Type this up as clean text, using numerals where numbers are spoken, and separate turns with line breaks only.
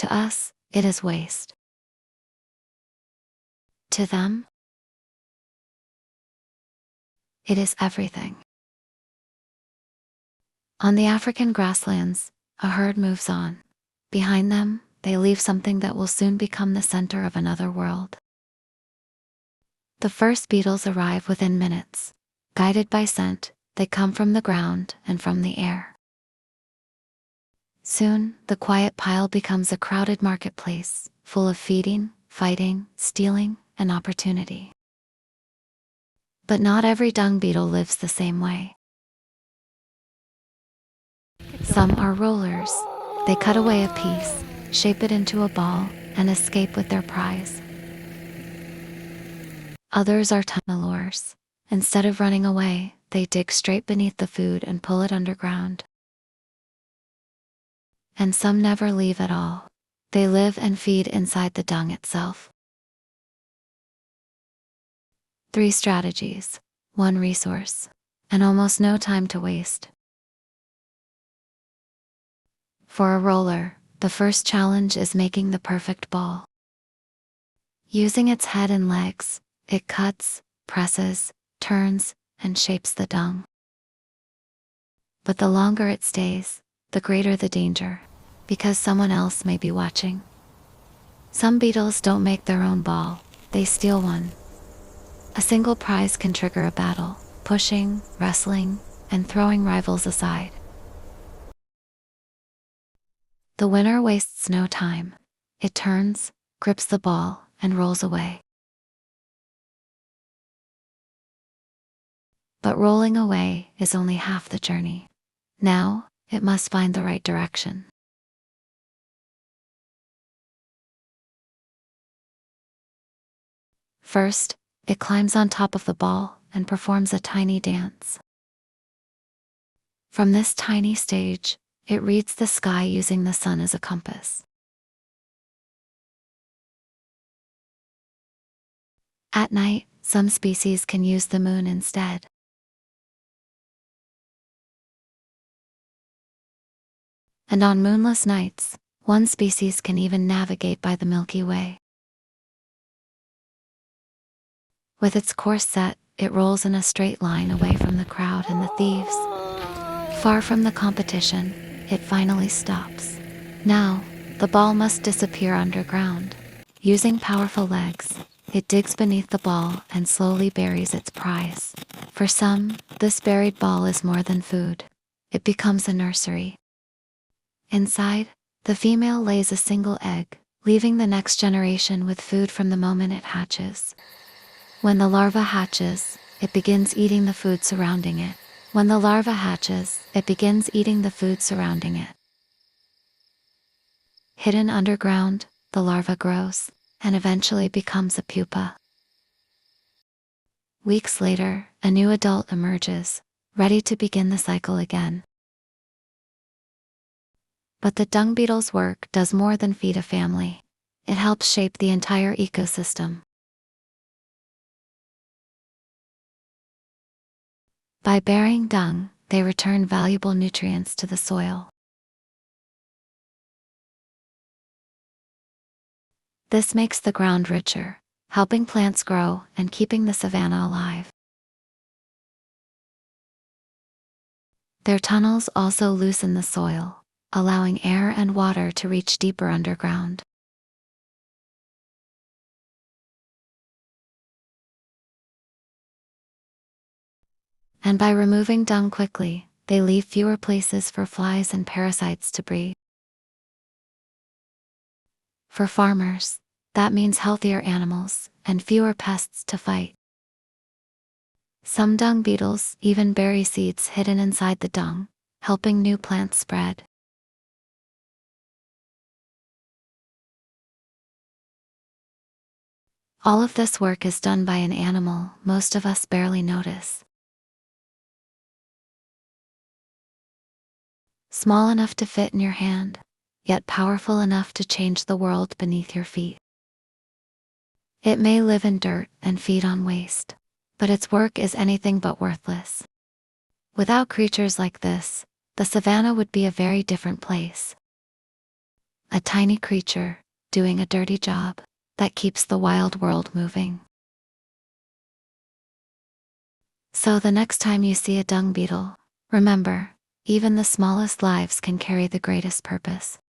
To us, it is waste. To them, it is everything. On the African grasslands, a herd moves on. Behind them, they leave something that will soon become the center of another world. The first beetles arrive within minutes. Guided by scent, they come from the ground and from the air. Soon, the quiet pile becomes a crowded marketplace, full of feeding, fighting, stealing, and opportunity. But not every dung beetle lives the same way. Some are rollers. They cut away a piece, shape it into a ball, and escape with their prize. Others are tunnelers. Instead of running away, they dig straight beneath the food and pull it underground. And some never leave at all. They live and feed inside the dung itself. 3 strategies, 1 resource, and almost no time to waste. For a roller, the first challenge is making the perfect ball. Using its head and legs, it cuts, presses, turns, and shapes the dung. But the longer it stays, the greater the danger, because someone else may be watching. Some beetles don't make their own ball, they steal one. A single prize can trigger a battle, pushing, wrestling, and throwing rivals aside. The winner wastes no time. It turns, grips the ball, and rolls away. But rolling away is only half the journey. Now, it must find the right direction. First, it climbs on top of the ball and performs a tiny dance. From this tiny stage, it reads the sky using the sun as a compass. At night, some species can use the moon instead. And on moonless nights, one species can even navigate by the Milky Way. With its course set, it rolls in a straight line away from the crowd and the thieves. Far from the competition, it finally stops. Now, the ball must disappear underground. Using powerful legs, it digs beneath the ball and slowly buries its prize. For some, this buried ball is more than food. It becomes a nursery. Inside, the female lays a single egg, leaving the next generation with food from the moment it hatches. When the larva hatches, it begins eating the food surrounding it. When the larva hatches, it begins eating the food surrounding it. Hidden underground, the larva grows, and eventually becomes a pupa. Weeks later, a new adult emerges, ready to begin the cycle again. But the dung beetle's work does more than feed a family. It helps shape the entire ecosystem. By burying dung, they return valuable nutrients to the soil. This makes the ground richer, helping plants grow and keeping the savanna alive. Their tunnels also loosen the soil, allowing air and water to reach deeper underground. And by removing dung quickly, they leave fewer places for flies and parasites to breed. For farmers, that means healthier animals and fewer pests to fight. Some dung beetles even bury seeds hidden inside the dung, helping new plants spread. All of this work is done by an animal most of us barely notice. Small enough to fit in your hand, yet powerful enough to change the world beneath your feet. It may live in dirt and feed on waste, but its work is anything but worthless. Without creatures like this, the savanna would be a very different place. a tiny creature doing a dirty job that keeps the wild world moving. So the next time you see a dung beetle, remember, even the smallest lives can carry the greatest purpose.